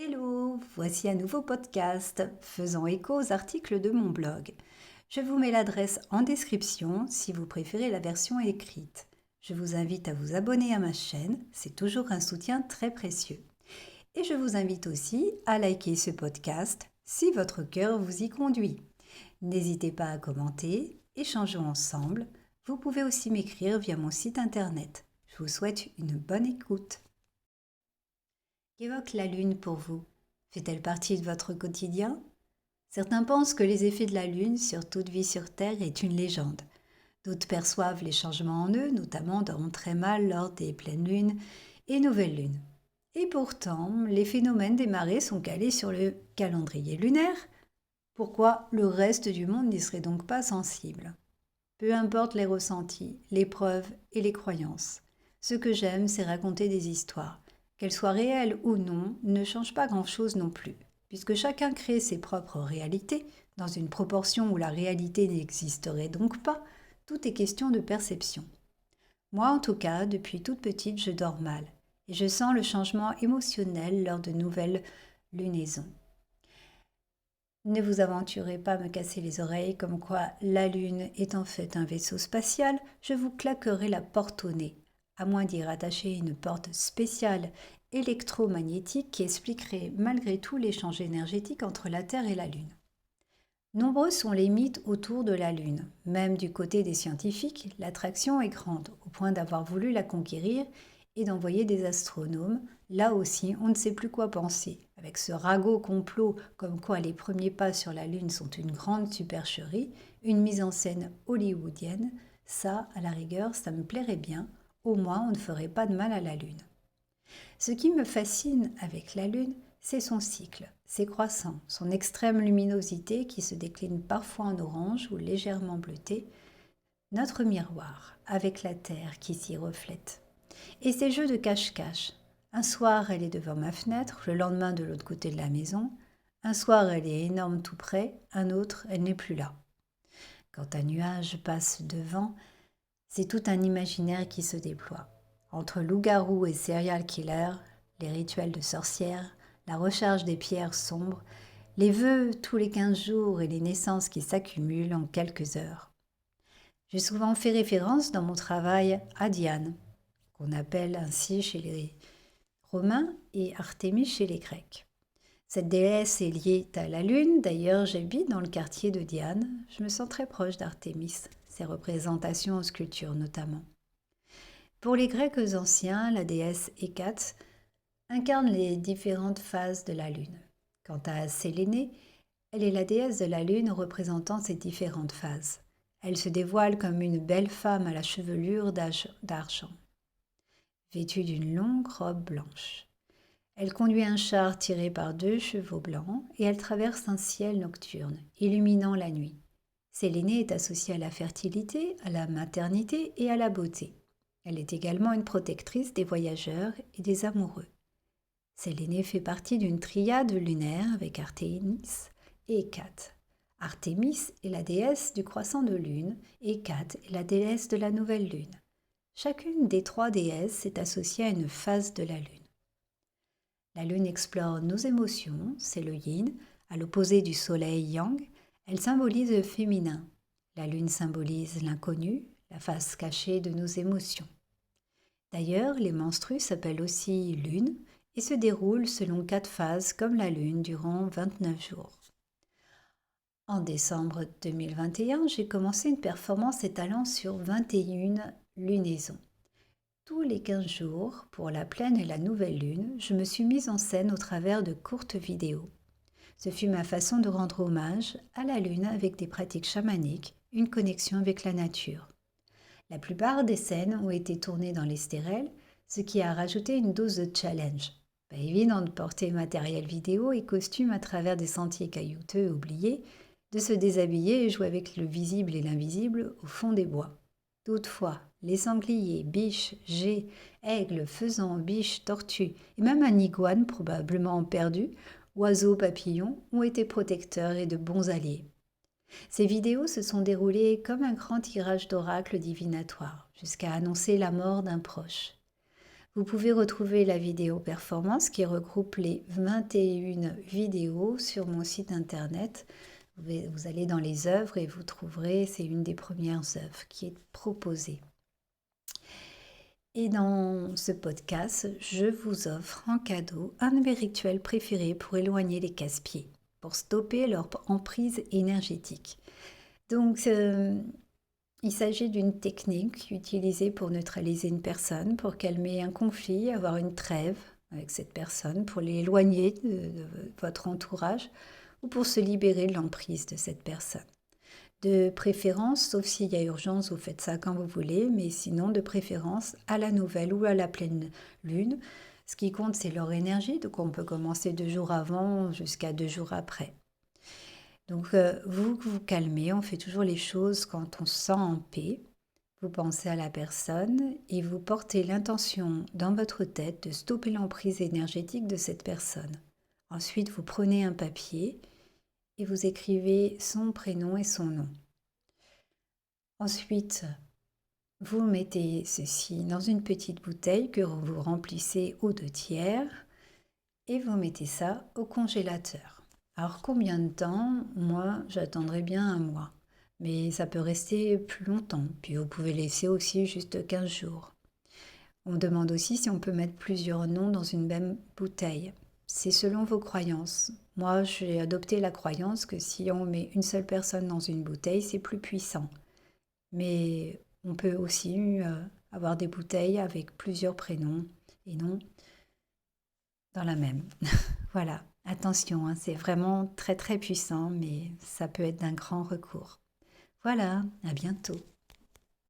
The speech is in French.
Hello, voici un nouveau podcast faisant écho aux articles de mon blog. Je vous mets l'adresse en description si vous préférez la version écrite. Je vous invite à vous abonner à ma chaîne, c'est toujours un soutien très précieux. Et je vous invite aussi à liker ce podcast si votre cœur vous y conduit. N'hésitez pas à commenter, échangeons ensemble. Vous pouvez aussi m'écrire via mon site internet. Je vous souhaite une bonne écoute. Qu'évoque la Lune pour vous? Fait-elle partie de votre quotidien? Certains pensent que les effets de la Lune sur toute vie sur Terre est une légende. D'autres perçoivent les changements en eux, notamment dorment très mal lors des pleines lunes et nouvelles lunes. Et pourtant, les phénomènes des marées sont calés sur le calendrier lunaire. Pourquoi le reste du monde n'y serait donc pas sensible? Peu importe les ressentis, les preuves et les croyances. Ce que j'aime, c'est raconter des histoires. Qu'elles soient réelles ou non, ne change pas grand-chose non plus, puisque chacun crée ses propres réalités, dans une proportion où la réalité n'existerait donc pas. Tout est question de perception. Moi, en tout cas, depuis toute petite, je dors mal, et je sens le changement émotionnel lors de nouvelles lunaisons. Ne vous aventurez pas à me casser les oreilles comme quoi la Lune est en fait un vaisseau spatial, je vous claquerai la porte au nez, à moins d'y rattacher une porte spéciale électromagnétique qui expliquerait malgré tout l'échange énergétique entre la Terre et la Lune. Nombreux sont les mythes autour de la Lune. Même du côté des scientifiques, l'attraction est grande, au point d'avoir voulu la conquérir et d'envoyer des astronomes. Là aussi, on ne sait plus quoi penser. Avec ce ragot complot comme quoi les premiers pas sur la Lune sont une grande supercherie, une mise en scène hollywoodienne, ça, à la rigueur, ça me plairait bien. Au moins, on ne ferait pas de mal à la Lune. Ce qui me fascine avec la Lune, c'est son cycle, ses croissants, son extrême luminosité qui se décline parfois en orange ou légèrement bleuté, notre miroir avec la Terre qui s'y reflète. Et ces jeux de cache-cache. Un soir, elle est devant ma fenêtre, le lendemain de l'autre côté de la maison. Un soir, elle est énorme tout près, un autre, elle n'est plus là. Quand un nuage passe devant, c'est tout un imaginaire qui se déploie. Entre loup-garou et serial killer, les rituels de sorcières, la recharge des pierres sombres, les vœux tous les 15 jours et les naissances qui s'accumulent en quelques heures. J'ai souvent fait référence dans mon travail à Diane, qu'on appelle ainsi chez les Romains et Artémis chez les Grecs. Cette déesse est liée à la Lune, d'ailleurs j'habite dans le quartier de Diane, je me sens très proche d'Artémis, ses représentations en sculpture notamment. Pour les Grecs anciens, la déesse Hécate incarne les différentes phases de la Lune. Quant à Sélénée, elle est la déesse de la Lune représentant ces différentes phases. Elle se dévoile comme une belle femme à la chevelure d'argent, vêtue d'une longue robe blanche. Elle conduit un char tiré par 2 chevaux blancs et elle traverse un ciel nocturne, illuminant la nuit. Sélénée est associée à la fertilité, à la maternité et à la beauté. Elle est également une protectrice des voyageurs et des amoureux. Sélénée fait partie d'une triade lunaire avec Artémis et Hécate. Artémis est la déesse du croissant de lune et Hécate est la déesse de la nouvelle lune. Chacune des 3 déesses est associée à une phase de la lune. La lune explore nos émotions, c'est le yin, à l'opposé du soleil yang, elle symbolise le féminin. La lune symbolise l'inconnu, la face cachée de nos émotions. D'ailleurs, les menstrues s'appellent aussi lune et se déroulent selon 4 phases comme la lune durant 29 jours. En décembre 2021, j'ai commencé une performance étalant sur 21 lunaisons. Tous les 15 jours, pour la pleine et la nouvelle lune, je me suis mise en scène au travers de courtes vidéos. Ce fut ma façon de rendre hommage à la lune avec des pratiques chamaniques, une connexion avec la nature. La plupart des scènes ont été tournées dans les stérelles, ce qui a rajouté une dose de challenge. Pas évident de porter matériel vidéo et costume à travers des sentiers caillouteux et oubliés, de se déshabiller et jouer avec le visible et l'invisible au fond des bois. Toutefois, les sangliers, biches, geais, aigles, faisans, biches, tortues et même un iguane probablement perdu, oiseaux, papillons, ont été protecteurs et de bons alliés. Ces vidéos se sont déroulées comme un grand tirage d'oracle divinatoire, jusqu'à annoncer la mort d'un proche. Vous pouvez retrouver la vidéo performance qui regroupe les 21 vidéos sur mon site internet. Vous allez dans les œuvres et vous trouverez, c'est une des premières œuvres qui est proposée. Et dans ce podcast, je vous offre en cadeau un de mes rituels préférés pour éloigner les casse-pieds, pour stopper leur emprise énergétique. Donc, il s'agit d'une technique utilisée pour neutraliser une personne, pour calmer un conflit, avoir une trêve avec cette personne, pour l'éloigner de votre entourage ou pour se libérer de l'emprise de cette personne. De préférence, sauf s'il y a urgence, vous faites ça quand vous voulez, mais sinon de préférence à la nouvelle ou à la pleine lune. Ce qui compte, c'est leur énergie, donc on peut commencer 2 jours avant jusqu'à 2 jours après. Donc vous calmez, on fait toujours les choses quand on se sent en paix. Vous pensez à la personne et vous portez l'intention dans votre tête de stopper l'emprise énergétique de cette personne. Ensuite, vous prenez un papier et vous écrivez son prénom et son nom. Ensuite, vous mettez ceci dans une petite bouteille que vous remplissez aux 2/3 et vous mettez ça au congélateur. Alors combien de temps? Moi, j'attendrai bien 1 mois. Mais ça peut rester plus longtemps. Puis vous pouvez laisser aussi juste 15 jours. On demande aussi si on peut mettre plusieurs noms dans une même bouteille. C'est selon vos croyances. Moi, j'ai adopté la croyance que si on met une seule personne dans une bouteille, c'est plus puissant. Mais on peut aussi avoir des bouteilles avec plusieurs prénoms et noms dans la même. Voilà, attention, hein, c'est vraiment très très puissant, mais ça peut être d'un grand recours. Voilà, à bientôt.